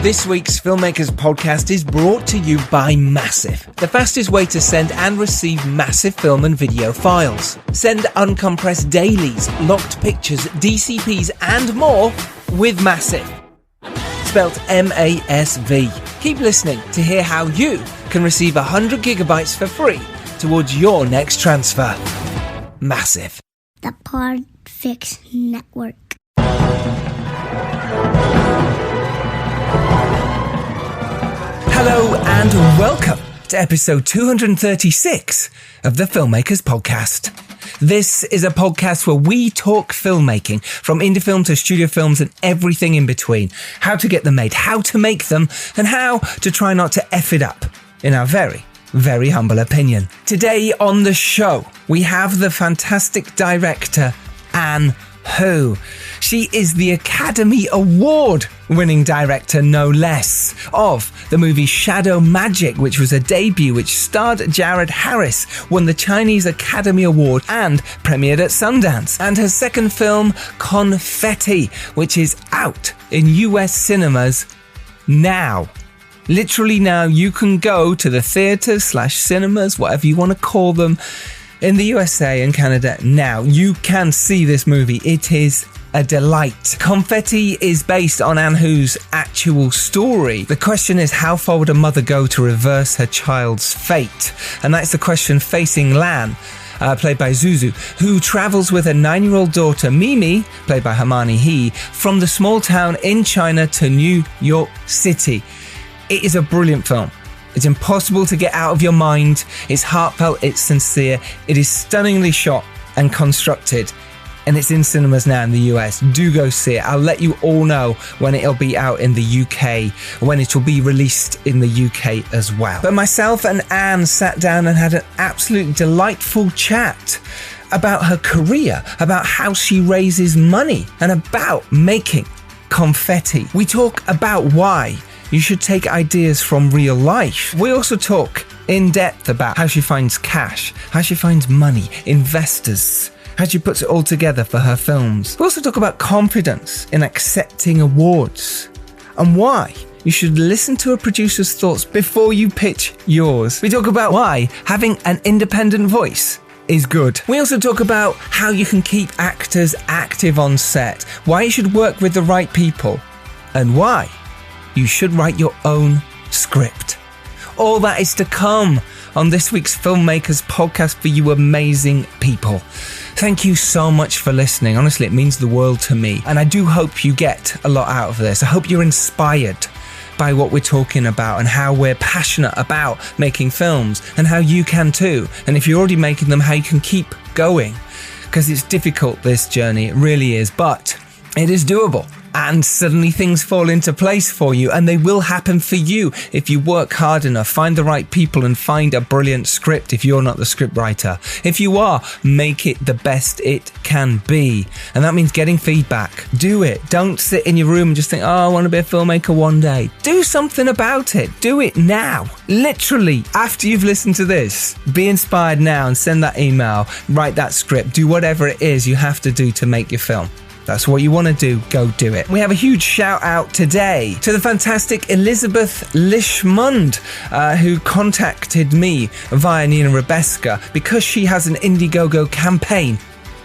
This week's Filmmakers podcast is brought to you by Massive, the fastest way to send and receive massive film and video files. Send uncompressed dailies, locked pictures, DCPs and more with Massive. Spelt M-A-S-V. Keep listening to hear how you can receive 100 gigabytes for free towards your next transfer. Massive. The Podfix Network. Hello and welcome to episode 236 of the Filmmakers podcast. This is a podcast where we talk filmmaking, from indie film to studio films and everything in between. How to get them made, how to make them, and how to try not to F it up, in our very, very humble opinion. Today on the show, we have the fantastic director, Anne Hu. She is the Academy Award winning director, no less, of the movie Shadow Magic, which was a debut which starred Jared Harris, won the Chinese Academy Award and premiered at Sundance. And her second film, Confetti, which is out in US cinemas now. Literally now, you can go to the theatres/cinemas, whatever you want to call them, in the USA and Canada now. You can see this movie. It is a delight. Confetti is based on Anne Hu's actual story. The question is, how far would a mother go to reverse her child's fate? And that's the question facing Lan, played by Zuzu, who travels with her 9-year-old daughter, Mimi, played by Hermione He, from the small town in China to New York City. It is a brilliant film. It's impossible to get out of your mind. It's heartfelt, it's sincere, it is stunningly shot and constructed, and it's in cinemas now in the US. Do go see it. I'll let you all know when it'll be out in the UK, when it will be released in the UK as well. But myself and Anne sat down and had an absolute delightful chat about her career, about how she raises money, and about making Confetti. We talk about why you should take ideas from real life. We also talk in depth about how she finds cash, how she finds money, investors, how she puts it all together for her films. We also talk about confidence in accepting awards and why you should listen to a producer's thoughts before you pitch yours. We talk about why having an independent voice is good. We also talk about how you can keep actors active on set, why you should work with the right people, and why you should write your own script. All that is to come on this week's Filmmakers podcast for you amazing people. Thank you so much for listening. Honestly, it means the world to me. And I do hope you get a lot out of this. I hope you're inspired by what we're talking about and how we're passionate about making films and how you can too. And if you're already making them, how you can keep going. Because it's difficult, this journey. It really is. But it is doable. And suddenly things fall into place for you, and they will happen for you if you work hard enough, find the right people, and find a brilliant script if you're not the script writer. If you are, make it the best it can be. And that means getting feedback. Do it. Don't sit in your room and just think, oh, I want to be a filmmaker one day. Do something about it. Do it now. Literally, after you've listened to this, be inspired now and send that email, write that script, do whatever it is you have to do to make your film. That's what you want to do, go do it. We have a huge shout out today to the fantastic Elizabeth Lishmund, who contacted me via Nina Rebeska because she has an Indiegogo campaign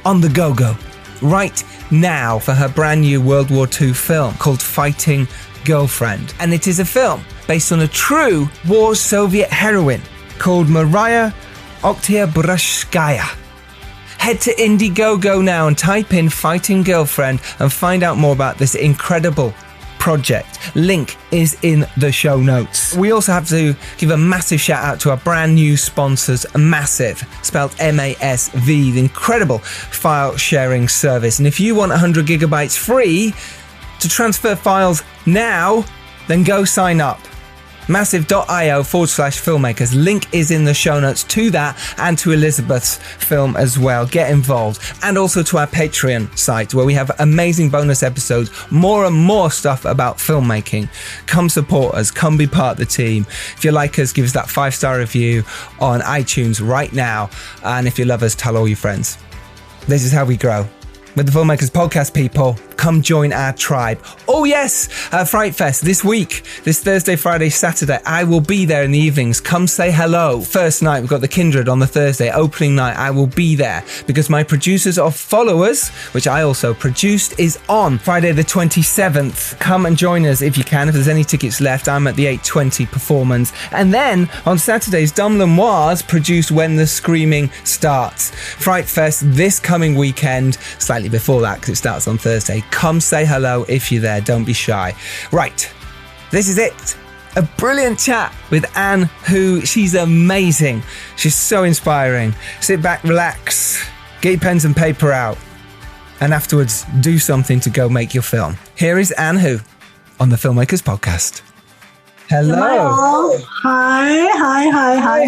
on the go-go right now for her brand new World War II film called Fighting Girlfriend. And it is a film based on a true war Soviet heroine called Maria Oktyabrskaya. Head to Indiegogo now and type in Fighting Girlfriend and find out more about this incredible project. Link is in the show notes. We also have to give a massive shout out to our brand new sponsors, Massive, spelled M-A-S-V, the incredible file sharing service. And if you want 100 gigabytes free to transfer files now, then go sign up. Massive.io/filmmakers. Link is in the show notes to that and to Elizabeth's film as well. Get involved. And also to our Patreon site where we have amazing bonus episodes, more and more stuff about filmmaking. Come support us. Come be part of the team. If you like us, give us that 5-star review on iTunes right now. And if you love us, tell all your friends. This is how we grow. With the Filmmakers podcast, people. Come join our tribe. Oh yes, Fright Fest this week, this Thursday, Friday, Saturday. I will be there in the evenings. Come say hello. First night, we've got the Kindred on the Thursday. Opening night, I will be there because my Producers of Followers, which I also produced, is on Friday the 27th. Come and join us if you can. If there's any tickets left, I'm at the 8:20 performance. And then on Saturdays, Dom Lemoire's produced When the Screaming Starts. Fright Fest this coming weekend, slightly before that because it starts on Thursday. Come say hello if you're there. Don't be shy. Right, this is it. A brilliant chat with Anne, who she's amazing. She's so inspiring. Sit back, relax, get your pens and paper out, and afterwards do something to go make your film. Here is Anne Hu on the Filmmakers Podcast. Hello. Hi.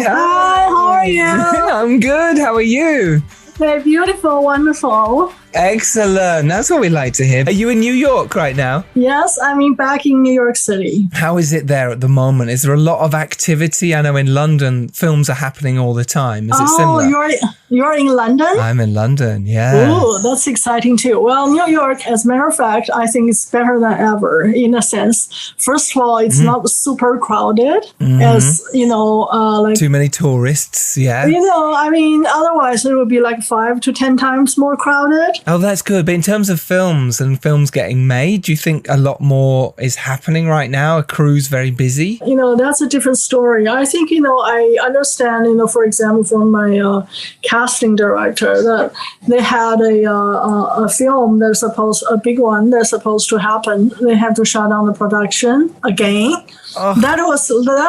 How are you? I'm good. How are you? Very beautiful, wonderful. Excellent. That's what we like to hear. Are you in New York right now? Yes, I'm back in New York City. How is it there at the moment? Is there a lot of activity? I know in London, films are happening all the time. Is it similar? You're in London? I'm in London, yeah. Oh, that's exciting too. Well, New York, as a matter of fact, I think it's better than ever in a sense. First of all, it's not super crowded as, like... Too many tourists, yeah. Otherwise it would be like 5 to 10 times more crowded. Oh, that's good. But in terms of films and films getting made, do you think a lot more is happening right now? Are crews very busy? That's a different story. I think, I understand, for example, from my casting director that they had a film a big one that's supposed to happen. They have to shut down the production again. Oh. That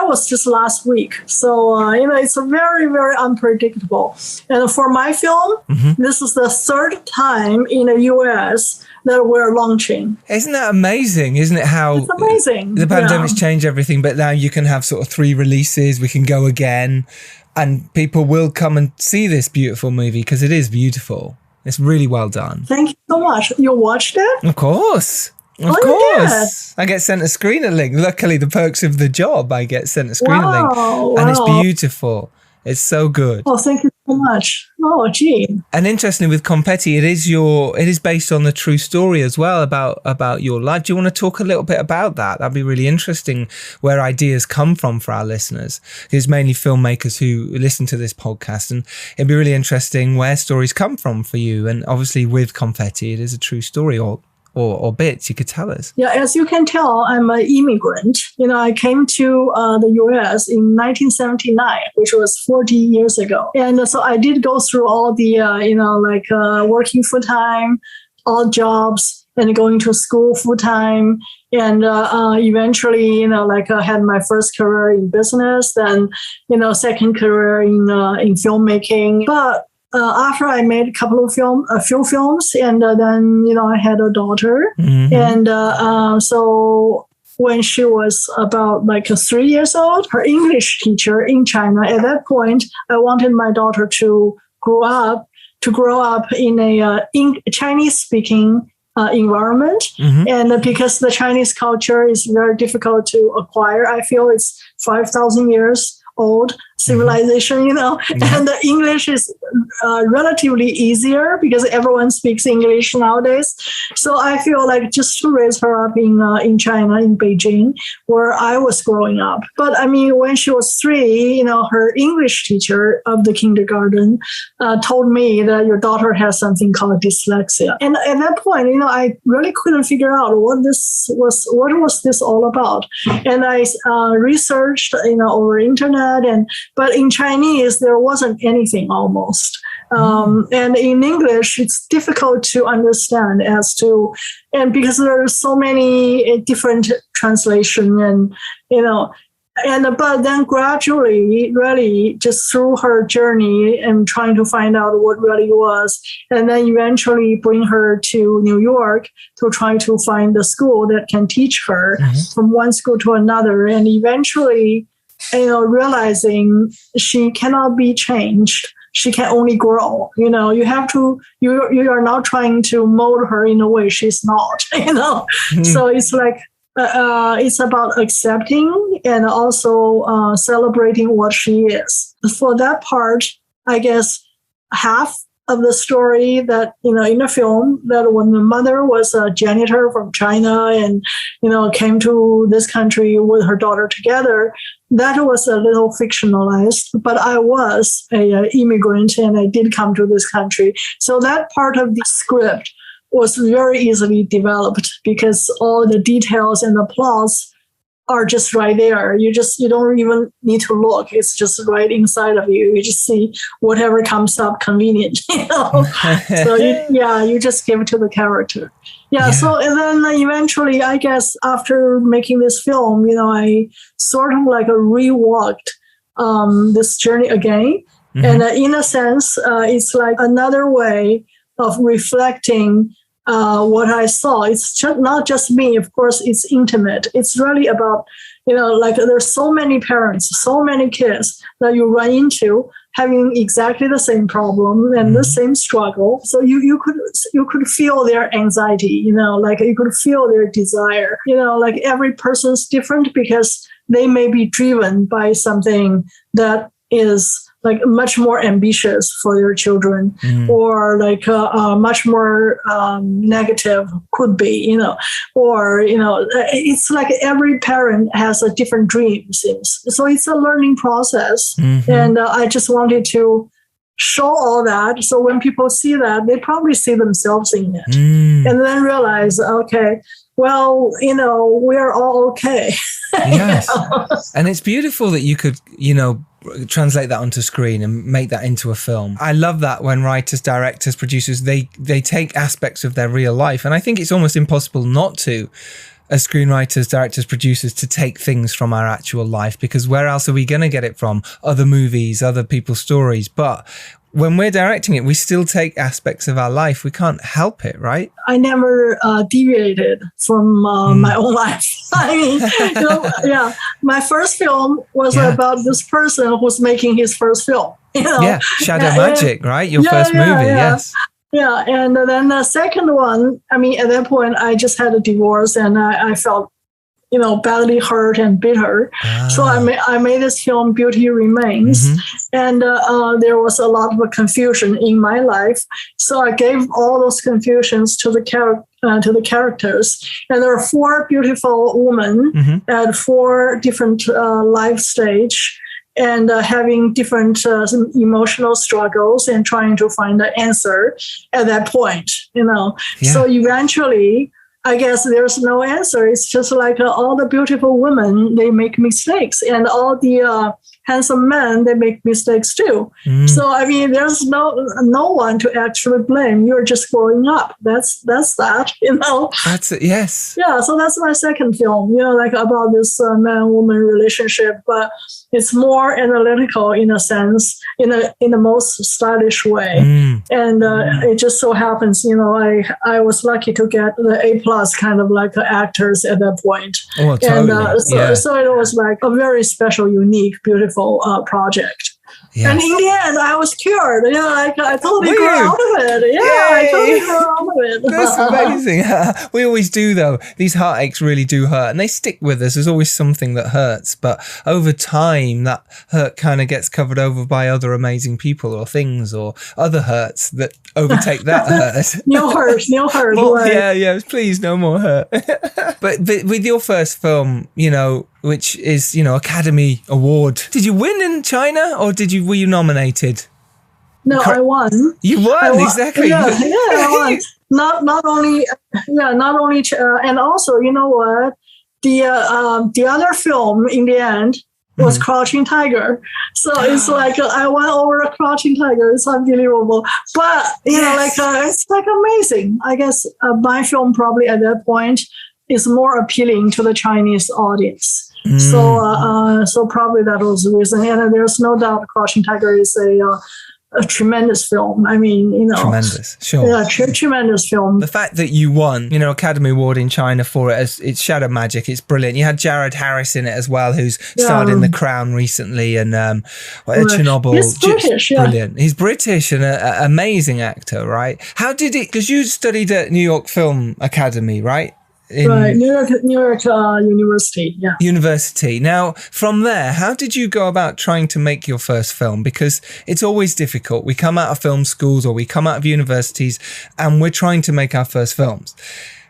was just last week. So, it's a very, very unpredictable. And for my film, this is the third time in the U.S. that we're launching. Isn't that amazing? Isn't it how it's amazing. The pandemic's changed everything, but now you can have sort of 3 releases. We can go again and people will come and see this beautiful movie because it is beautiful. It's really well done. Thank you so much. You watched it? Of course. Of course. I get sent a screener link. Luckily, the perks of the job, I get sent a screener link. And it's beautiful. It's so good. Oh, thank you so much. Oh, gee. And interestingly, with Confetti, it is based on the true story as well about your life. Do you want to talk a little bit about that? That'd be really interesting, where ideas come from for our listeners. It's mainly filmmakers who listen to this podcast, and it'd be really interesting where stories come from for you. And obviously, with Confetti, it is a true story, or bits you could tell us. Yeah, as you can tell, I'm an immigrant. I came to the U.S. in 1979, which was 40 years ago. And so I did go through all the, working full-time, odd jobs, and going to school full-time. And eventually, I had my first career in business, then, second career in filmmaking. But after I made a few films, and then I had a daughter, and so when she was about 3 years old, her English teacher in China. At that point, I wanted my daughter to grow up in a Chinese-speaking environment, and because the Chinese culture is very difficult to acquire, I feel it's 5,000 years old civilization, and the English is relatively easier because everyone speaks English nowadays. So I feel like just to raise her up in China, in Beijing, where I was growing up. But when she was 3, her English teacher of the kindergarten told me that your daughter has something called dyslexia. And at that point, I really couldn't figure out what was this all about. And I researched, over internet, but in Chinese, there wasn't anything almost. And in English, it's difficult to understand and because there are so many different translation but then gradually, really just through her journey and trying to find out what really was, and then eventually bring her to New York to try to find the school that can teach her from one school to another, and eventually, realizing she cannot be changed. She can only grow. You are not trying to mold her in a way she's not, So it's it's about accepting and also celebrating what she is. For that part, I guess half of the story that, in the film, that when the mother was a janitor from China and, came to this country with her daughter together, that was a little fictionalized, but I was a immigrant and I did come to this country. So that part of the script was very easily developed because all the details and the plots are just right there. You don't even need to look. It's just right inside of you. You just see whatever comes up convenient, So you just give it to the character. Yeah. So and then eventually, I guess after making this film, I sort of like rewalked this journey again. Mm-hmm. And in a sense, it's like another way of reflecting what I saw. It's not just me, of course, it's intimate. It's really about, like there's so many parents, so many kids that you run into having exactly the same problem and the same struggle. So you could feel their anxiety, like you could feel their desire, like every person's different because they may be driven by something that is like much more ambitious for their children, or like much more negative could be, or, it's like every parent has a different dream, seems. So it's a learning process. Mm-hmm. And I just wanted to show all that. So when people see that, they probably see themselves in it and then realize, okay, well, we're all okay. Yes. And it's beautiful that you could, translate that onto screen and make that into a film. I love that when writers, directors, producers, they take aspects of their real life. And I think it's almost impossible not to, as screenwriters, directors, producers, to take things from our actual life, because where else are we going to get it from? Other movies, other people's stories. But when we're directing it, we still take aspects of our life. We can't help it, right? I never deviated from my own life. I mean, my first film was about this person who's making his first film. Yeah, Shadow Magic, right? Your first movie, yes. Yeah, and then the second one, I mean, at that point, I just had a divorce and I felt, badly hurt and bitter. So I made this film, Beauty Remains, and there was a lot of confusion in my life. So I gave all those confusions to the characters, and there are 4 beautiful women at 4 different life stage. And having different emotional struggles and trying to find the answer at that point, So eventually, I guess there's no answer. It's just like all the beautiful women, they make mistakes, and all the handsome men, they make mistakes too. So I mean, there's no one to actually blame. You're just growing up. That's that. That's it. Yes. Yeah. So that's my second film. Like about this man-woman relationship, but it's more analytical in a sense, in the most stylish way. And it just so happens, I was lucky to get the A+ kind of like actors at that point. Oh, totally. So it was like a very special, unique, beautiful project. Yes. And in the end, I was cured. I totally grew out of it. Yeah, I totally grew out of it. That's amazing. We always do, though. These heartaches really do hurt, and they stick with us. There's always something that hurts, but over time, that hurt kind of gets covered over by other amazing people or things or other hurts that overtake that hurt. No hurt. Well, yeah. Please, no more hurt. But with your first film, which is, Academy Award. Did you win in China, or were you nominated? No, I won. You won, exactly. Yeah, I won. Not only, and also, you know what? The other film in the end was Crouching Tiger. So it's like I won over a Crouching Tiger. It's unbelievable. But it's like amazing. I guess my film probably at that point is more appealing to the Chinese audience. So probably that was the reason. And there's no doubt Crouching Tiger is a tremendous film. I mean, tremendous, sure. Yeah, tremendous film. The fact that you won, Academy Award in China for it, it's Shadow Magic. It's brilliant. You had Jared Harris in it as well, who's starred in The Crown recently, and Chernobyl. He's British, brilliant. He's British and an amazing actor, right? How did it? Because you studied at New York Film Academy, right? Right, New York University, yeah. University. Now, from there, how did you go about trying to make your first film? Because it's always difficult. We come out of film schools or we come out of universities and we're trying to make our first films.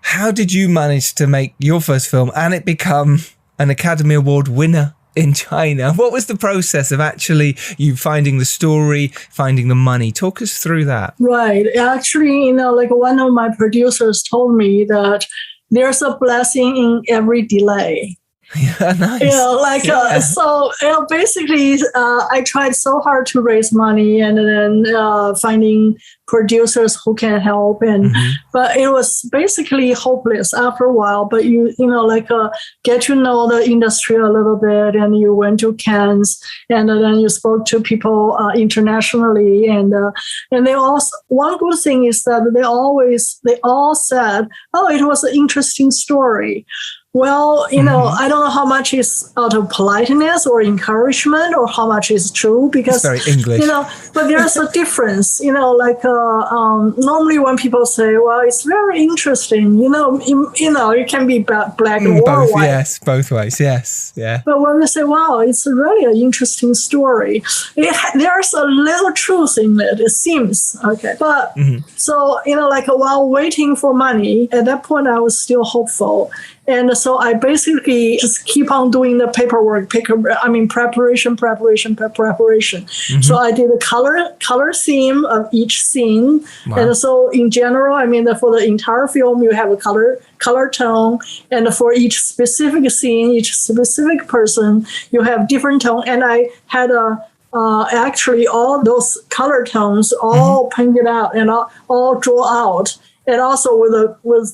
How did you manage to make your first film and it become an Academy Award winner in China? What was the process of actually you finding the story, finding the money? Talk us through that. Right. Actually, like one of my producers told me that there's a blessing in every delay. Yeah, nice. So basically, I tried so hard to raise money and then finding producers who can help, but it was basically hopeless after a while. But get to know the industry a little bit, and you went to Cannes, and then you spoke to people internationally, and they also, one good thing is that they all said, "Oh, it was an interesting story." Well, I don't know how much is out of politeness or encouragement or how much is true, because it's very English. But there's a difference, normally when people say, well, it's very interesting, it can be black or both, white. Yes, both ways. Yes. Yeah. But when they say, wow, it's really an interesting story, there's a little truth in it seems. Okay. But so, while waiting for money, at that point, I was still hopeful. And so I basically just keep on doing the paperwork, preparation. So I did a color theme of each scene. Wow. And so in general, for the entire film, you have a color tone. And for each specific scene, each specific person, you have different tone. And I had actually all those color tones all painted out and all draw out. And also with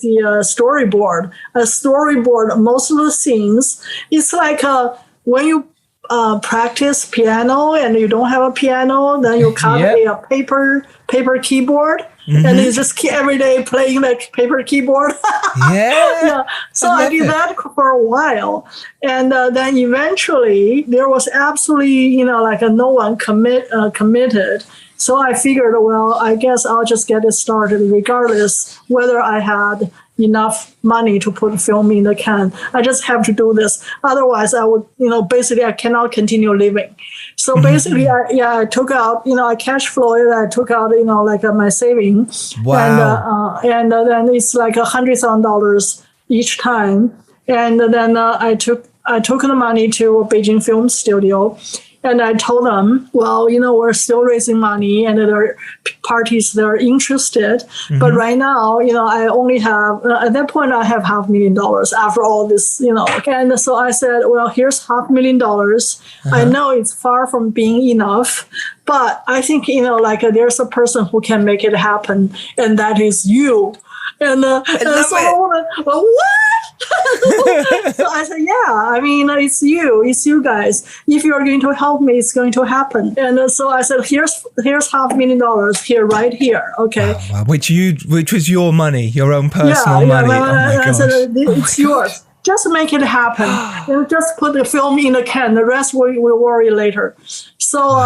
the storyboard. A storyboard, most of the scenes, it's like when you practice piano and you don't have a piano, then you copy a paper keyboard, and you just keep every day playing the paper keyboard. Yeah. So I did that for a while, and then eventually there was absolutely no one committed. So I figured, well, I guess I'll just get it started regardless whether I had enough money to put film in the can. I just have to do this. Otherwise, I would, basically I cannot continue living. So basically, I took out, I cash flowed. I took out, my savings. Wow. And then it's like $100,000 each time. And then I took the money to a Beijing film studio. And I told them, well, we're still raising money and there are parties that are interested. But right now, I only have, at that point, I have $500,000 after all this, And so I said, well, here's $500,000. I know it's far from being enough, but I think, there's a person who can make it happen, and that is you. And so what? So I said, it's you guys. If you're going to help me, it's going to happen. And so I said, here's $500,000 here, right here. Okay. Wow. Which was your money, your own personal money. Oh my gosh. I said, it's yours. Just make it happen. And just put the film in the can. The rest we'll worry later. So,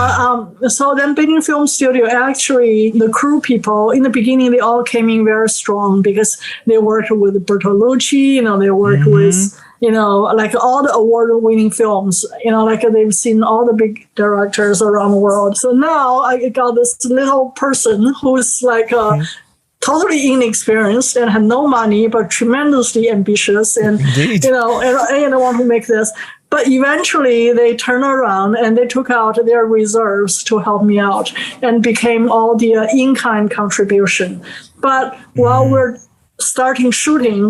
so then Beijing Film Studio, actually, the crew people, in the beginning, they all came in very strong because they worked with Bertolucci, they worked with, all the award-winning films, they've seen all the big directors around the world. So now I got this little person who's totally inexperienced and had no money, but tremendously ambitious and, Indeed. and want to make this. But eventually they turned around and they took out their reserves to help me out and became all the in-kind contribution. But while we're shooting,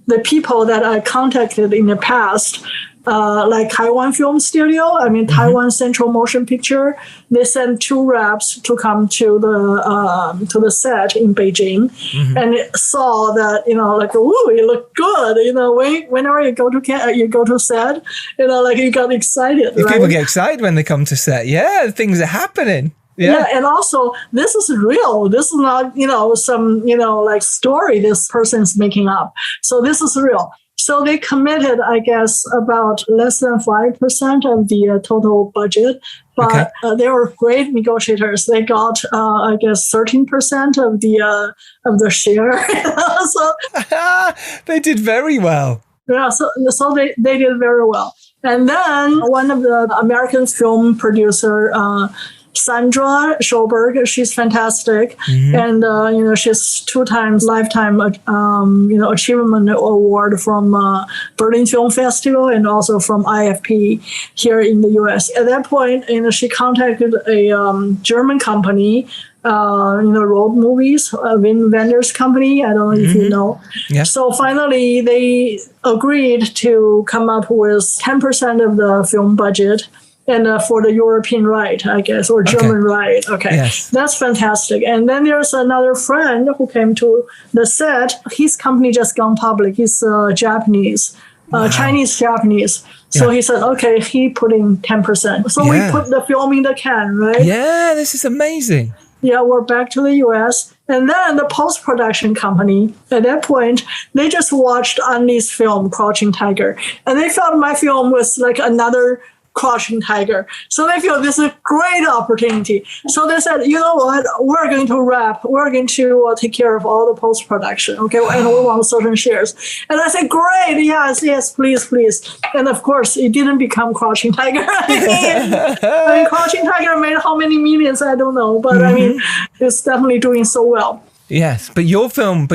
the people that I contacted in the past, like Taiwan Film Studio, Taiwan Central Motion Picture, they sent 2 reps to come to the set in Beijing, and saw that ooh, you look good. Whenever you go to set, you got excited. Right? People get excited when they come to set. Yeah, things are happening. Yeah, and also this is real. This is not some story this person's making up. So this is real. So they committed, I guess, about less than 5% of the total budget. But they were great negotiators. They got, I guess, 13% of the share. So they did very well. Yeah, so they did very well. And then one of the American film producer, Sandra Schoberg, she's fantastic, and she's 2 times lifetime achievement award from Berlin Film Festival and also from IFP here in the U.S. At that point, she contacted a German company. Road movies, Wim Wenders' company. I don't know if you know. Yeah. So finally, they agreed to come up with 10% of the film budget. And for the European right, I guess, or German right. Okay. Yes. That's fantastic. And then there's another friend who came to the set. His company just gone public. He's Japanese, Chinese-Japanese. So he said, okay, he put in 10%. So we put the film in the can, right? Yeah, this is amazing. Yeah, we're back to the US. And then the post-production company, at that point, they just watched Anli's film, Crouching Tiger. And they felt my film was like another Crouching Tiger. So they feel this is a great opportunity. So they said, you know what, we're going to wrap, we're going to take care of all the post-production, okay, and we want certain shares. And I said, great, yes, please. And of course, it didn't become Crouching Tiger. I mean, Crouching Tiger made how many millions, I don't know, but I mean, it's definitely doing so well. Yes, but your film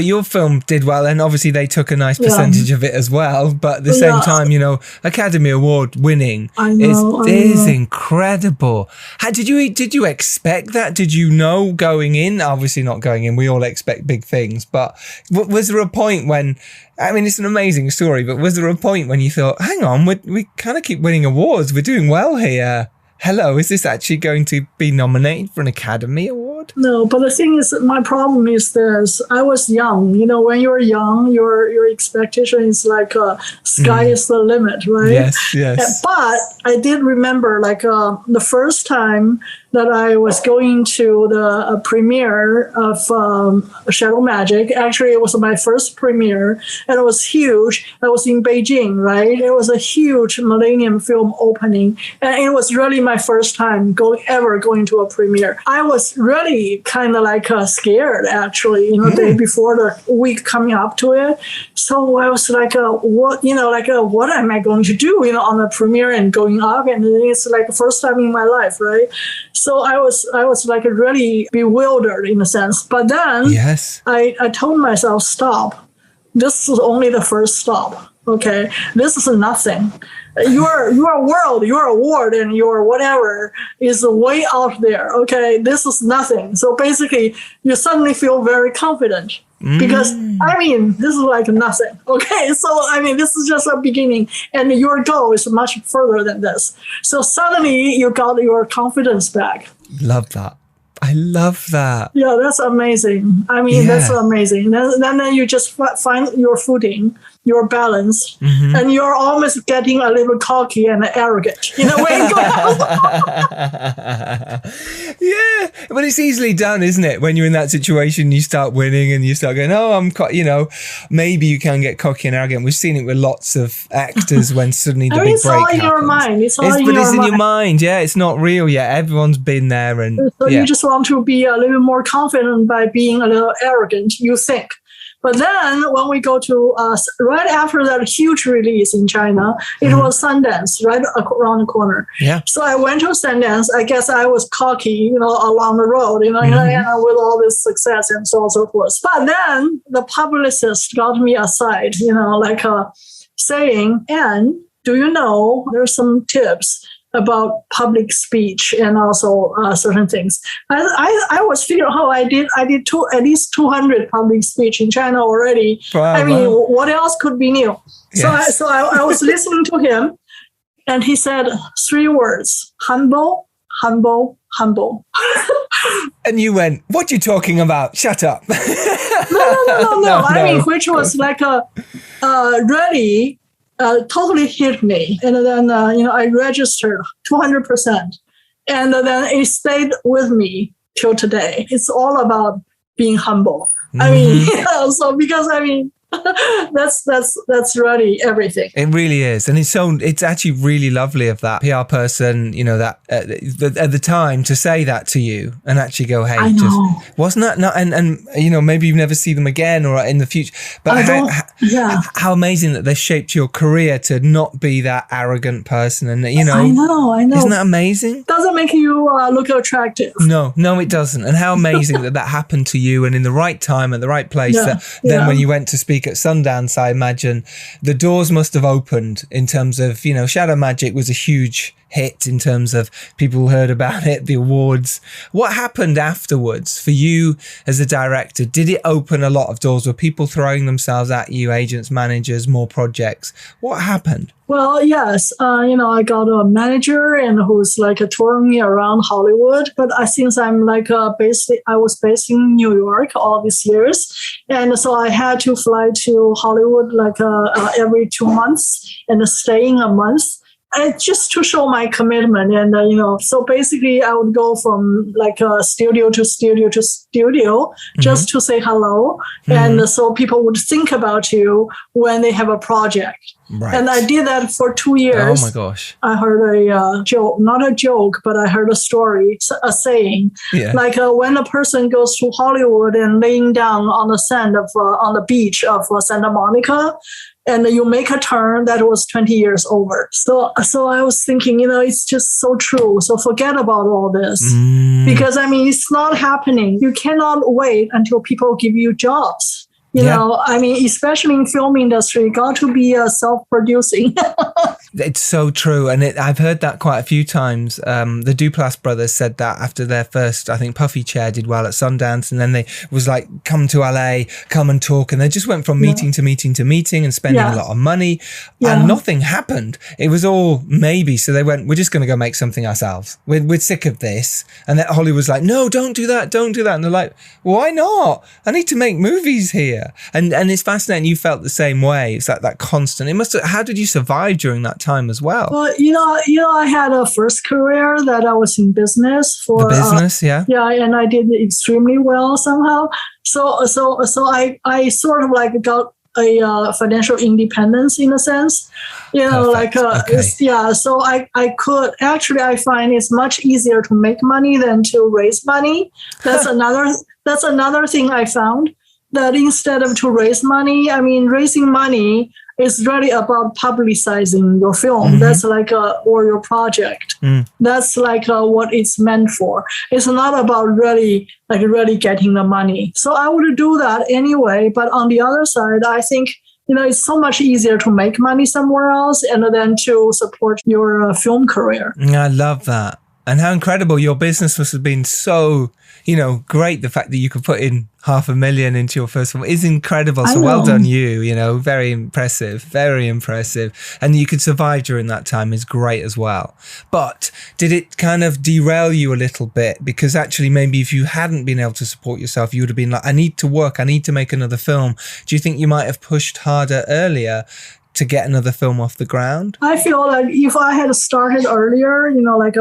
did well, and obviously they took a nice percentage of it as well. But at the same time, Academy Award winning is incredible. Did you expect that? Did you know going in? Obviously not going in. We all expect big things, but was there a point when? I mean, it's an amazing story, but was there a point when you thought, "Hang on, we kind of keep winning awards. We're doing well here. Hello, is this actually going to be nominated for an Academy Award?" No, but the thing is, my problem is this. I was young. When you're young, your expectation is like sky is the limit, right? Yes. But I did remember the first time that I was going to the premiere of Shadow Magic. Actually, it was my first premiere, and it was huge. I was in Beijing, right? It was a huge Millennium Film opening, and it was really my first time going to a premiere. I was really kind of scared, actually, the day before, the week coming up to it. So I was like, what am I going to do, on the premiere and going up? And it's like the first time in my life, right? So I was really bewildered in a sense. But then I told myself, stop. This is only the first stop. Okay, this is nothing. Your world, your award, and your whatever is way out there. Okay, this is nothing. So basically, you suddenly feel very confident. Because, this is like nothing. Okay, so, this is just a beginning. And your goal is much further than this. So suddenly, you got your confidence back. Love that. I love that. Yeah, that's amazing. That's amazing. Then you just find your footing, your balance, and you're almost getting a little cocky and arrogant in a way. Yeah, but it's easily done, isn't it? When you're in that situation, you start winning and you start going, I'm quite, maybe you can get cocky and arrogant. We've seen it with lots of actors when suddenly the big break happens. It's all in your mind. It's in your mind. Yeah, it's not real yet. Everyone's been there. And so you just want to be a little more confident by being a little arrogant, you think. But then when we go to right after that huge release in China, it was Sundance, right around the corner. Yeah. So I went to Sundance. I guess I was cocky, along the road, with all this success and so on and so forth. But then the publicist got me aside, saying, "Anne, do you know there's some tips about public speech and also certain things?" I was figuring how I did at least 200 public speech in China already. Wow. What else could be new? Yes. So I was listening to him, and he said 3 words: humble, humble, humble. And you went, "What are you talking about? Shut up." No. Which was really totally hit me. And then, I registered 200%. And then it stayed with me till today. It's all about being humble. So because, that's really everything. It really is. And it's actually really lovely of that PR person, that at the time to say that to you and actually go, hey, I know. wasn't that not, and maybe you never see them again or in the future, but how amazing that they shaped your career to not be that arrogant person. And, I know. Isn't that amazing? Doesn't make you look attractive. No, it doesn't. And how amazing that happened to you and in the right time at the right place. Then when you went to speak at Sundance, I imagine the doors must have opened in terms of, Shadow Magic was a huge hit in terms of people heard about it, the awards. What happened afterwards for you as a director? Did it open a lot of doors? Were people throwing themselves at you, agents, managers, more projects? What happened? Well, yes, I got a manager and who's like touring me around Hollywood. But since I'm I was based in New York all these years, and so I had to fly to Hollywood every 2 months and staying a month. Just to show my commitment. And, so basically I would go from studio to studio to studio just to say hello. And so people would think about you when they have a project. Right. And I did that for 2 years. Oh my gosh. I heard a joke, not a joke, but I heard a story, a saying. Yeah. When a person goes to Hollywood and laying down on the sand on the beach of Santa Monica, and you make a turn that was 20 years over. So I was thinking, it's just so true. So forget about all this. Because, it's not happening. You cannot wait until people give you jobs. Especially in film industry, got to be self-producing. It's so true. And I've heard that quite a few times. The Duplass brothers said that after their first, I think Puffy Chair did well at Sundance. And then they was like, come to LA, come and talk. And they just went from meeting to meeting to meeting and spending a lot of money. And nothing happened. It was all maybe. So they went, we're just going to go make something ourselves. We're sick of this. And then Hollywood was like, no, don't do that. Don't do that. And they're like, why not? I need to make movies here. And it's fascinating. You felt the same way. It's like that constant. How did you survive during that time as well? Well, I had a first career that I was in business for the business, yeah, and I did extremely well somehow. So I sort of got a financial independence in a sense, okay. So I could actually, I find it's much easier to make money than to raise money. That's another thing I found. That instead of to raise money, raising money is really about publicizing your film. That's or your project. That's what it's meant for. It's not about really getting the money. So I would do that anyway. But on the other side, I think, it's so much easier to make money somewhere else and then to support your film career. I love that. And how incredible your business must have been. So, great. The fact that you could put in $500,000 into your first film is incredible. So well done you, very impressive, very impressive. And you could survive during that time is great as well. But did it kind of derail you a little bit? Because actually maybe if you hadn't been able to support yourself, you would have been like, I need to work, I need to make another film. Do you think you might have pushed harder earlier to get another film off the ground? I feel like if I had started earlier,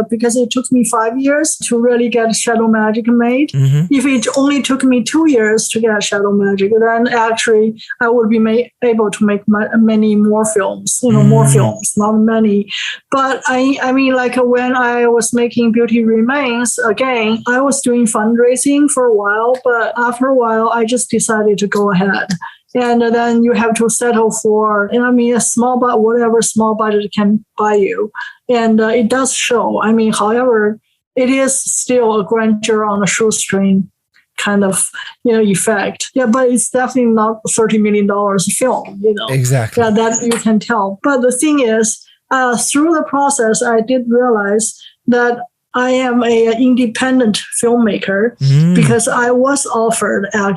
because it took me 5 years to really get Shadow Magic made. If it only took me 2 years to get Shadow Magic, then actually I would be able to make many more films, more films, not many. But when I was making Beauty Remains, again, I was doing fundraising for a while, but after a while, I just decided to go ahead. And then you have to settle for, a small budget, whatever small budget can buy you. And it does show. However, it is still a grandeur on a shoestring kind of, effect. Yeah, but it's definitely not $30 million film, Exactly. Yeah, that you can tell. But the thing is, through the process, I did realize that I am an independent filmmaker because I was offered by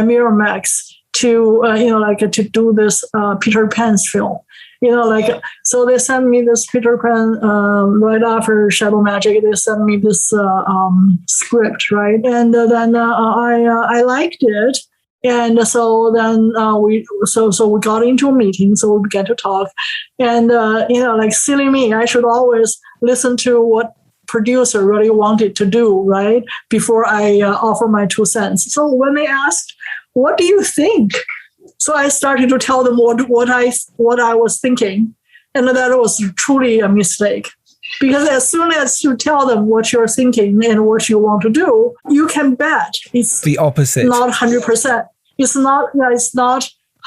Miramax to, to do this Peter Pan's film. So they sent me this Peter Pan right after Shadow Magic. They sent me this script, right? And then I liked it. And so then we got into a meeting. So we began to talk, and silly me, I should always listen to what producer really wanted to do, right? Before I offer my 2 cents. So when they asked, what do you think? So I started to tell them what I was thinking. And that was truly a mistake. Because as soon as you tell them what you're thinking and what you want to do, you can bet it's the opposite. Not 100%. It's not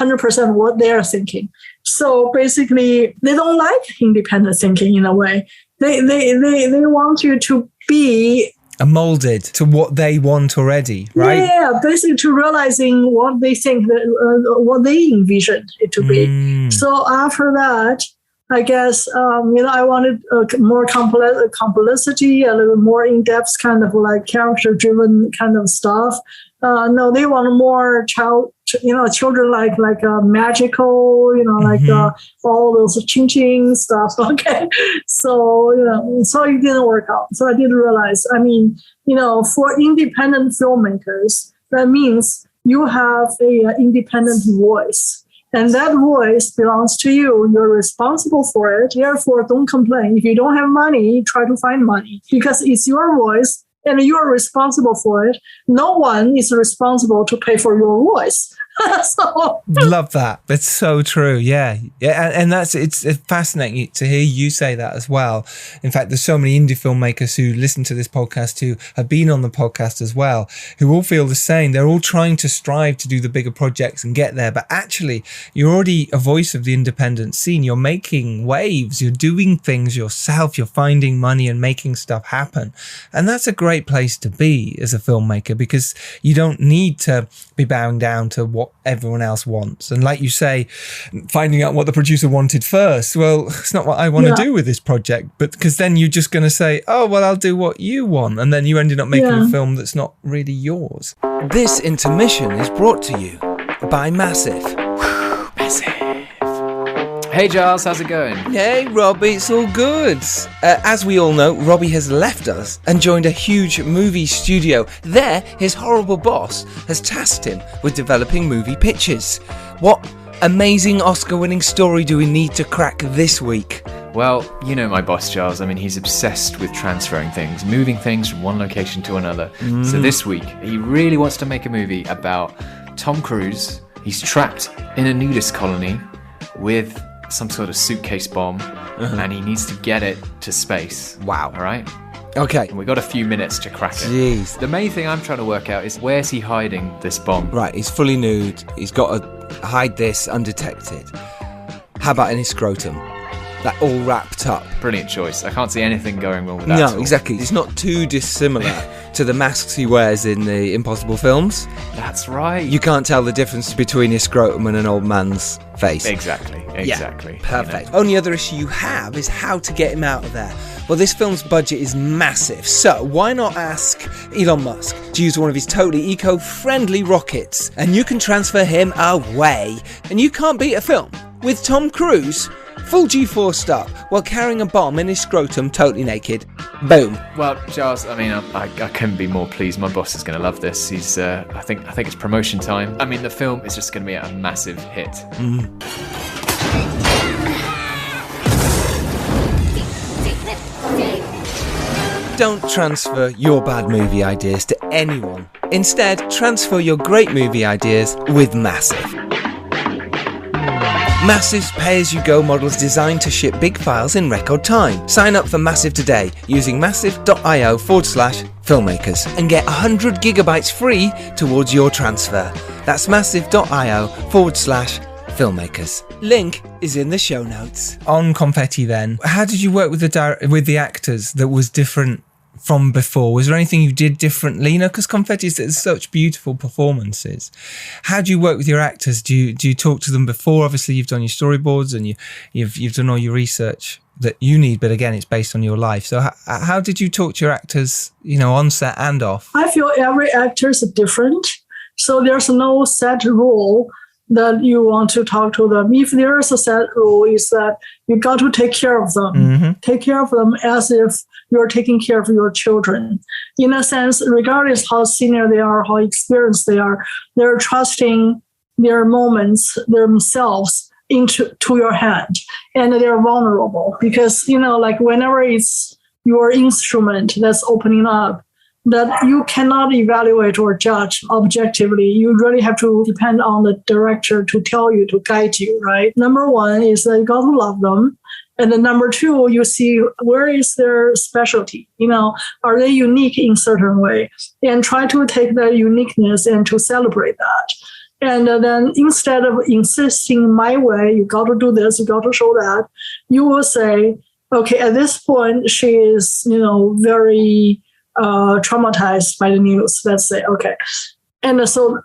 100% what they're thinking. So basically, they don't like independent thinking in a way. They want you to be molded to what they want already, right? Yeah, basically to realizing what they think, what they envisioned it to be. So after that, I guess, I wanted more complexity, a little more in-depth kind of like character-driven kind of stuff. No, they want more children like magical, all those ching-ching stuff. Okay. So, so it didn't work out. So I did realize, for independent filmmakers, that means you have a independent voice. And that voice belongs to you. You're responsible for it. Therefore, don't complain. If you don't have money, try to find money because it's your voice and you're responsible for it. No one is responsible to pay for your voice. So. Love that. That's so true. Yeah. And it's fascinating to hear you say that as well. In fact, there's so many indie filmmakers who listen to this podcast who have been on the podcast as well, who all feel the same. They're all trying to strive to do the bigger projects and get there. But actually, you're already a voice of the independent scene. You're making waves. You're doing things yourself. You're finding money and making stuff happen. And that's a great place to be as a filmmaker because you don't need to be bowing down to what everyone else wants. And like you say, finding out what the producer wanted first. Well, it's not what I want to do with this project, but because then you're just going to say, oh, well, I'll do what you want. And then you ended up making a film that's not really yours. This intermission is brought to you by Massive. Massive. Hey Giles, how's it going? Hey Robbie, it's all good. As we all know, Robbie has left us and joined a huge movie studio. There, his horrible boss has tasked him with developing movie pitches. What amazing Oscar-winning story do we need to crack this week? Well, you know my boss, Giles. He's obsessed with transferring things, moving things from one location to another. So this week, he really wants to make a movie about Tom Cruise. He's trapped in a nudist colony with some sort of suitcase bomb, and he needs to get it to space. Wow. All right? Okay. And we got a few minutes to crack it. Jeez. The main thing I'm trying to work out is where's he hiding this bomb? Right, he's fully nude. He's got to hide this undetected. How about in his scrotum? That all wrapped up. Brilliant choice. I can't see anything going wrong with that. No, exactly. It's not too dissimilar to the masks he wears in the Impossible films. That's right. You can't tell the difference between his scrotum and an old man's face. Exactly. Yeah, perfect. Only other issue you have is how to get him out of there. Well, this film's budget is massive, so why not ask Elon Musk to use one of his totally eco-friendly rockets, and you can transfer him away. And you can't beat a film with Tom Cruise full G4 start while carrying a bomb in his scrotum, totally naked. Boom. Well, Giles, I couldn't be more pleased. My boss is going to love this. He's, I think it's promotion time. The film is just going to be a massive hit. Don't transfer your bad movie ideas to anyone. Instead, transfer your great movie ideas with Massive. Massive's pay-as-you-go model is designed to ship big files in record time. Sign up for Massive today using massive.io/filmmakers and get 100 gigabytes free towards your transfer. That's massive.io/filmmakers. Link is in the show notes. On Confetti then, how did you work with the actors that was different from before? Was there anything you did differently? Because Confetti is such beautiful performances. How do you work with your actors? Do you talk to them before? Obviously, you've done your storyboards and you've done all your research that you need, but again, it's based on your life. So how did you talk to your actors, on set and off? I feel every actor is different, so there's no set rule that you want to talk to them. If there is a set rule, is that you got to take care of them. Mm-hmm. Take care of them as if you're taking care of your children. In a sense, regardless how senior they are, how experienced they are, they're trusting their moments themselves into your hand. And they're vulnerable because, whenever it's your instrument that's opening up, that you cannot evaluate or judge objectively. You really have to depend on the director to tell you, to guide you, right? Number one is that you got to love them. And then number two, you see where is their specialty? Are they unique in certain way? And try to take their uniqueness and to celebrate that. And then instead of insisting my way, you got to do this, you got to show that, you will say, okay, at this point, she is, very traumatized by the news, let's say, okay. And so,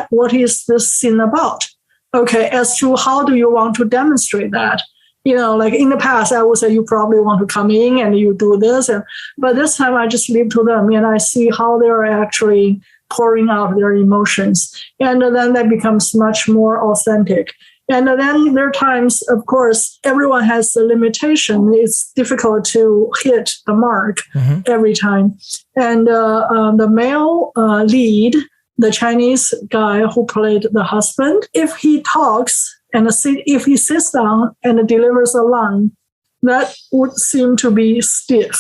what is this scene about? Okay, as to how do you want to demonstrate that? Like in the past, I would say you probably want to come in and you do this. But this time I just leave to them and I see how they're actually pouring out their emotions. And then that becomes much more authentic. And then there are times, of course, everyone has a limitation. It's difficult to hit the mark every time. And the male lead, the Chinese guy who played the husband, if he talks and if he sits down and delivers a line, that would seem to be stiff.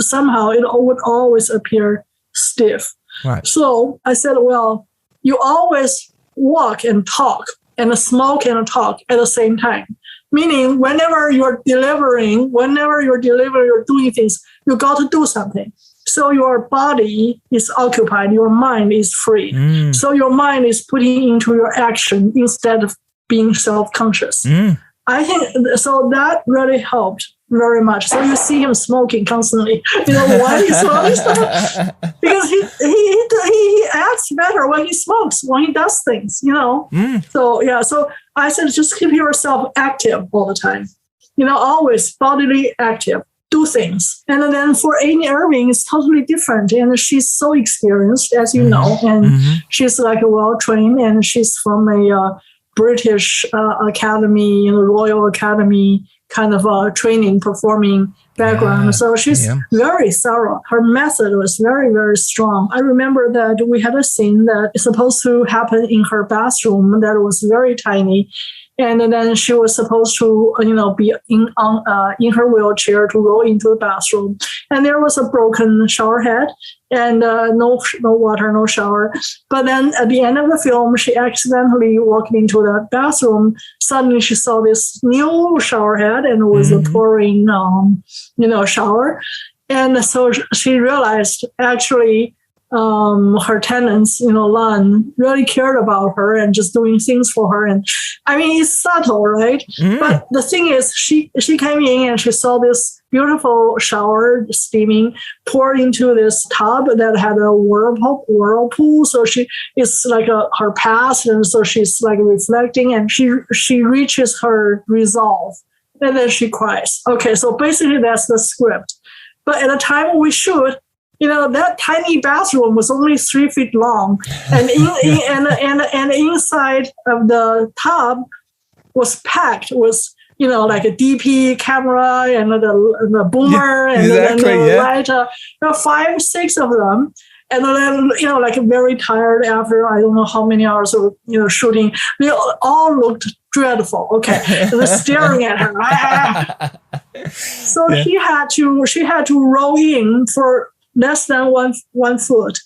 Somehow it would always appear stiff. Right. So I said, well, you always walk and talk and smoke and talk at the same time. Meaning whenever you're delivering, you're doing things, you got to do something. So your body is occupied, your mind is free. So your mind is putting into your action instead of being self-conscious. I think so that really helped very much. So you see him smoking constantly. Why he smokes? Because he acts better when he smokes, when he does things, So I said, just keep yourself active all the time. Always bodily active, do things. And then for Amy Irving, it's totally different. And she's so experienced, as you know, and she's like well-trained, and she's from a British Academy, Royal Academy kind of training, performing background. So she's very thorough. Her method was very, very strong. I remember that we had a scene that is supposed to happen in her bathroom that was very tiny. And then she was supposed to, be in her wheelchair to roll into the bathroom. And there was a broken shower head and no water, no shower. But then at the end of the film, she accidentally walked into the bathroom. Suddenly she saw this new shower head and it was a pouring, shower. And so she realized actually her tenants, Lan, really cared about her and just doing things for her. And it's subtle, right? But the thing is, she came in and she saw this beautiful shower steaming poured into this tub that had a whirlpool. So it's like her past, and so she's like reflecting, and she reaches her resolve, and then she cries. Okay, so basically that's the script. But at the time we shoot, that tiny bathroom was only 3 feet long, and and inside of the tub was packed with like a DP camera and the boomer and then the light, 5, 6 of them. And then, like very tired after I don't know how many hours of shooting. They all looked dreadful. Okay, they were staring at her. So she had to roll in for less than one foot,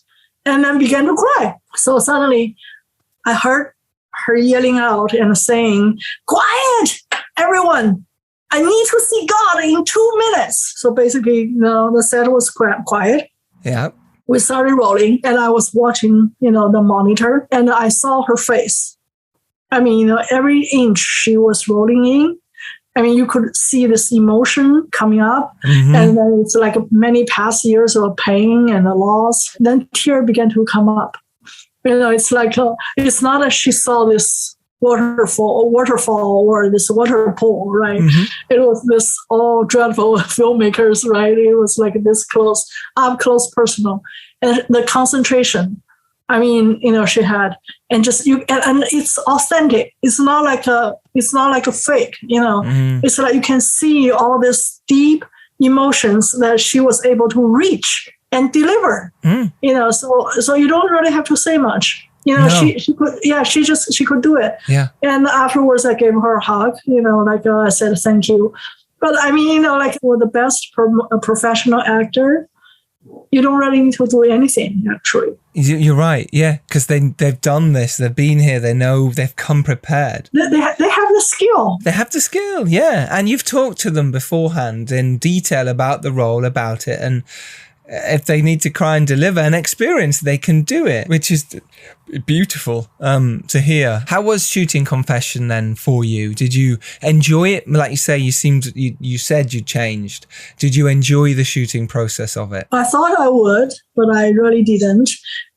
and then began to cry. So suddenly, I heard her yelling out and saying, "Quiet, everyone! I need to see God in 2 minutes." So basically, the set was quiet. Yeah. We started rolling, and I was watching, the monitor, and I saw her face. Every inch she was rolling in. You could see this emotion coming up, and then it's like many past years of pain and loss. Then tear began to come up. It's like it's not that she saw this waterfall or this water pool, right? It was this all dreadful filmmakers, right? It was like this up close, personal, and the concentration. She had, and just and it's authentic. It's not like a fake. It's like you can see all this deep emotions that she was able to reach and deliver. So you don't really have to say much. No. She could, she could do it. Yeah. And afterwards, I gave her a hug. I said thank you. But for the best professional actor, you don't really need to do anything, actually. You're right, yeah, because they've done this, they've been here, they know, they've come prepared. They have the skill. They have the skill, yeah. And you've talked to them beforehand in detail about the role, about it, and if they need to cry and deliver an experience, they can do it, which is beautiful to hear. How was shooting Confession then for you? Did you enjoy it? Like you say, you said you changed. Did you enjoy the shooting process of it? I thought I would, but I really didn't,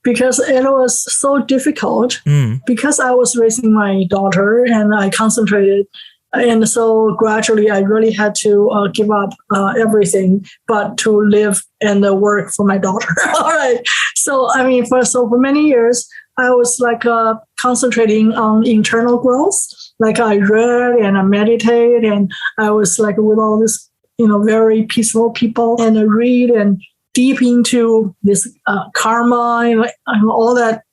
because it was so difficult. Because I was raising my daughter and I concentrated. And so gradually I really had to give up everything but to live and work for my daughter. All right. So, I mean, for many years, I was like concentrating on internal growth. Like I read and I meditate, and I was like with all this, very peaceful people, and I read and deep into this karma and all that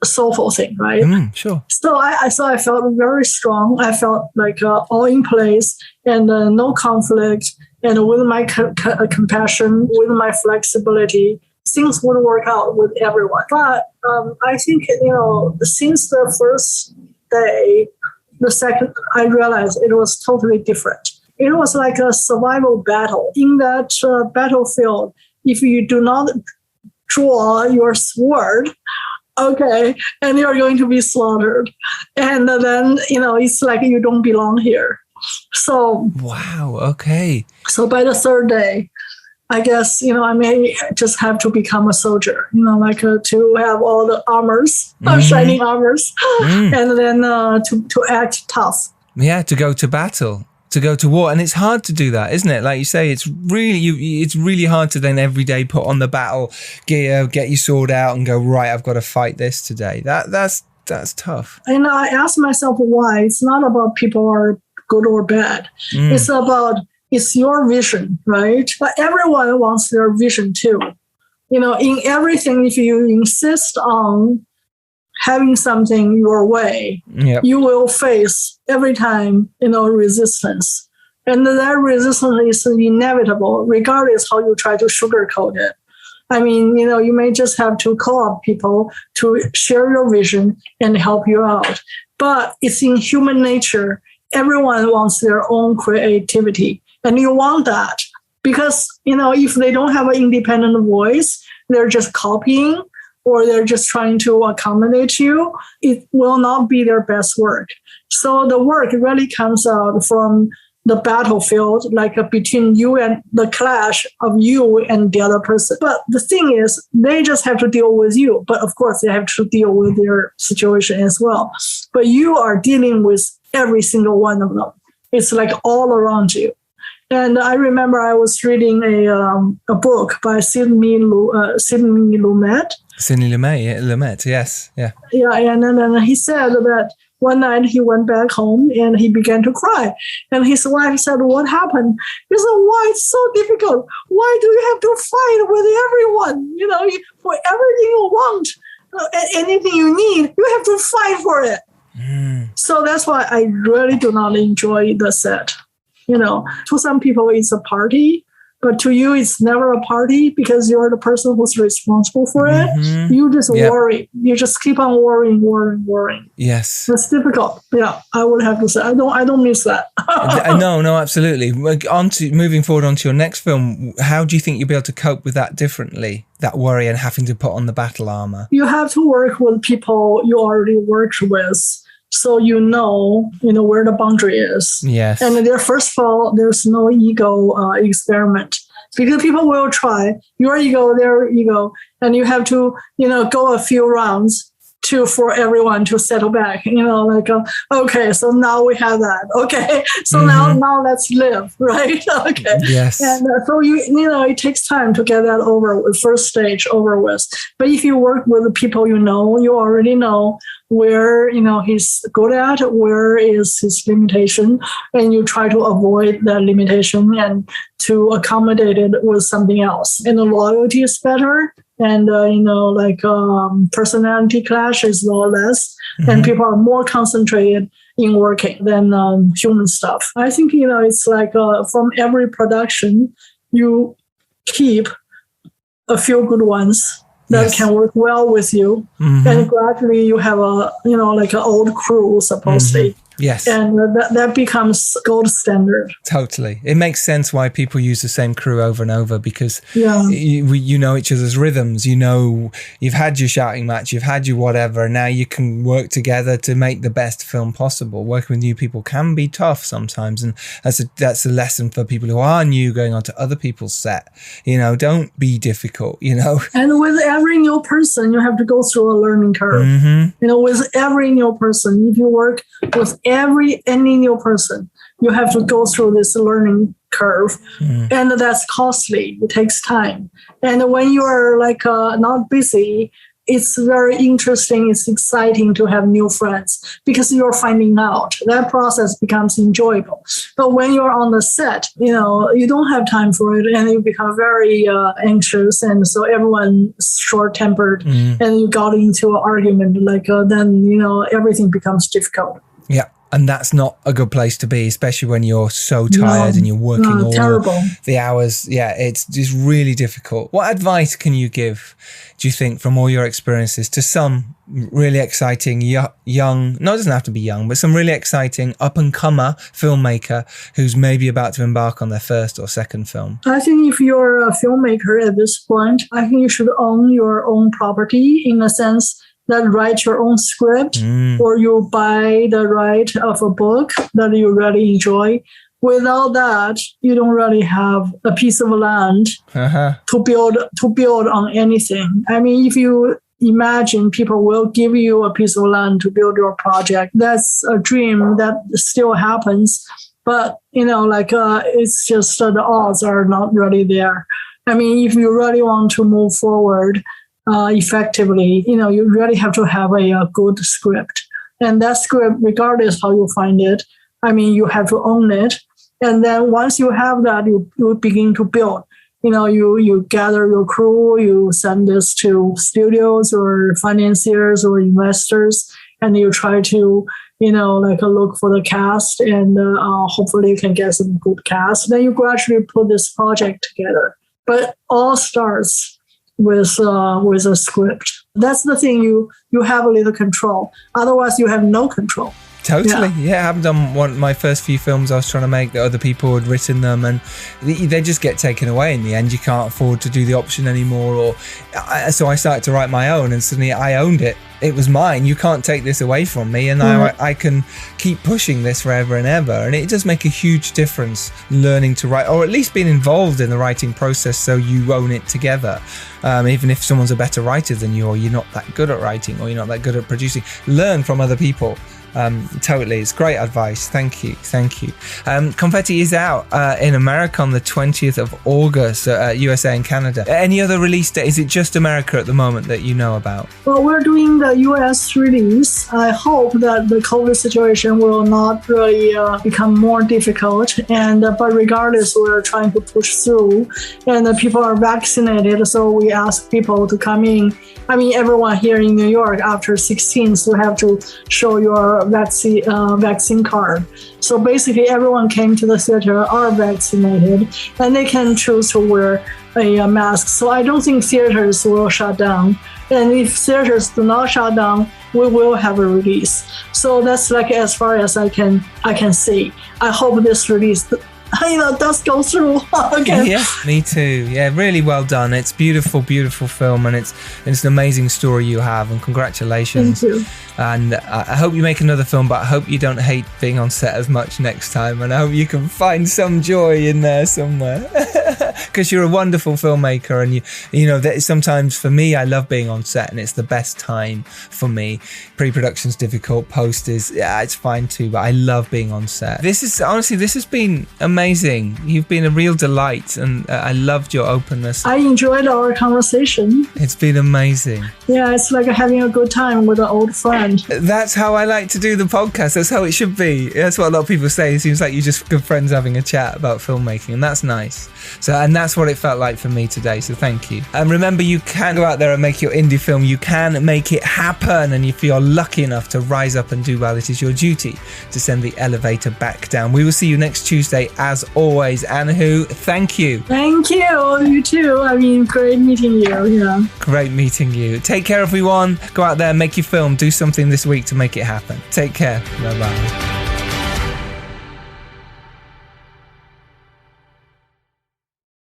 soulful thing, right? Sure. So I felt very strong. I felt like all in place and no conflict. And with my compassion, with my flexibility, things would work out with everyone. But I think, since the first day, the second, I realized it was totally different. It was like a survival battle. In that battlefield, if you do not draw your sword, okay, and you're going to be slaughtered. And then, it's like you don't belong here. So, wow, okay. So by the third day, I guess, I may just have to become a soldier, to have all the armors, shining armors, and then to act tough. Yeah, to go to battle. To go to war, and it's hard to do that, isn't it? Like you say, it's really hard to then every day put on the battle gear, get your sword out, and go, right, I've got to fight this today. That's tough. And I ask myself why. It's not about people are good or bad. It's your vision, right? But everyone wants their vision too. In everything, if you insist on having something your way, you will face every time, resistance. And that resistance is inevitable, regardless how you try to sugarcoat it. I mean, you may just have to call up people to share your vision and help you out. But it's in human nature. Everyone wants their own creativity. And you want that because, if they don't have an independent voice, they're just copying, or they're just trying to accommodate you, it will not be their best work. So the work really comes out from the battlefield, like between you and the clash of you and the other person. But the thing is, they just have to deal with you. But of course, they have to deal with their situation as well. But you are dealing with every single one of them. It's like all around you. And I remember I was reading a book by Sidney Lumet. Sidney Lumet, yes. Yeah. Yeah, and then he said that one night he went back home and he began to cry. And his wife said, what happened? He said, why it's so difficult? Why do you have to fight with everyone? For everything you want, anything you need, you have to fight for it. So that's why I really do not enjoy the set. To some people it's a party, but to you it's never a party because you're the person who's responsible for it. You just worry. You just keep on worrying. Yes. It's difficult. Yeah, I would have to say. I don't miss that. No, absolutely. Moving forward onto your next film, how do you think you'll be able to cope with that differently? That worry and having to put on the battle armor? You have to work with people you already worked with. So where the boundary is. Yes. And first of all, there's no ego experiment. Because people will try your ego, their ego, and you have to, go a few rounds for everyone to settle back. Okay, so now we have that. Okay, so now let's live, right? Okay. Yes. And so it takes time to get that over with, first stage over with. But if you work with the people you already know where he's good at, where is his limitation, and you try to avoid that limitation and to accommodate it with something else. And the loyalty is better, and personality clash is a lot less, and people are more concentrated in working than human stuff. I think it's like from every production you keep a few good ones that can work well with you. And gradually you have like an old crew, supposedly. Yes. And that becomes gold standard. Totally. It makes sense why people use the same crew over and over, because you know each other's rhythms. You know, you've had your shouting match, you've had your whatever, and now you can work together to make the best film possible. Working with new people can be tough sometimes, and that's a lesson for people who are new going onto other people's set. You know, don't be difficult, you know. And with every new person, you have to go through a learning curve. You know, with every new person, if you work with any new person, you have to go through this learning curve, and that's costly. It takes time. And when you are like not busy, it's very interesting. It's exciting to have new friends because you're finding out. That process becomes enjoyable. But when you're on the set, you know, you don't have time for it, and you become very anxious, and so everyone's short-tempered, and you got into an argument. Like then you know everything becomes difficult. Yeah. And that's not a good place to be, especially when you're so tired and you're working all the hours. Yeah, it's just really difficult. What advice can you give, do you think, from all your experiences to some really exciting young, no, it doesn't have to be young, but some really exciting up-and-comer filmmaker who's maybe about to embark on their first or second film? I think if you're a filmmaker at this point, I think you should own your own property in a sense that write your own script, or you buy the right of a book that you really enjoy. Without that, you don't really have a piece of land to build on anything. I mean, if you imagine people will give you a piece of land to build your project, that's a dream that still happens. But, you know, like it's just the odds are not really there. I mean, if you really want to move forward effectively, you know, you really have to have a good script. And that script, regardless how you find it, I mean, you have to own it. And then once you have that, you begin to build. You know, you gather your crew, you send this to studios or financiers or investors, and you try to, you know, like look for the cast, and hopefully you can get some good cast. Then you gradually put this project together. But all starts with a script. That's the thing, you have a little control. Otherwise, you have no control. Totally. Yeah, I haven't done my first few films I was trying to make that other people had written them, and they just get taken away in the end. You can't afford to do the option anymore, so I started to write my own, and suddenly I owned it. It was mine. You can't take this away from me, and I can keep pushing this forever and ever. And it does make a huge difference learning to write, or at least being involved in the writing process so you own it together. Even if someone's a better writer than you, or you're not that good at writing, or you're not that good at producing, learn from other people. Totally. It's great advice. Thank you. Confetti is out in America on the 20th of August, USA and Canada. Any other release date? Is it just America at the moment that you know about? Well, we're doing the US release. I hope that the COVID situation will not really become more difficult. But regardless, we're trying to push through, and people are vaccinated. So we ask people to come in. I mean, everyone here in New York after 16th, you have to show your vaccine card. So basically, everyone came to the theater are vaccinated, and they can choose to wear a mask. So I don't think theaters will shut down. And if theaters do not shut down, we will have a release. So that's like as far as I can see. I hope this release, does go through again. Yeah, me too. Yeah, really well done. It's beautiful film, and it's an amazing story you have, and congratulations. Thank you. And I hope you make another film, but I hope you don't hate being on set as much next time, and I hope you can find some joy in there somewhere. Because you're a wonderful filmmaker, and you know that sometimes for me, I love being on set, and it's the best time for me. Pre-production's difficult, post is it's fine too, but I love being on set. This has been amazing. You've been a real delight, and I loved your openness. I enjoyed our conversation. It's been amazing. Yeah, it's like having a good time with an old friend. That's how I like to do the podcast. That's how it should be. That's what a lot of people say. It seems like you're just good friends having a chat about filmmaking, and that's nice. So And that's what it felt like for me today. So thank you. And remember, you can go out there and make your indie film. You can make it happen. And if you're lucky enough to rise up and do well, it is your duty to send the elevator back down. We will see you next Tuesday as always. Anhu, thank you. Thank you. You too. I mean, great meeting you. Yeah. Great meeting you. Take care, everyone. Go out there, make your film, do something this week to make it happen. Take care. Bye-bye.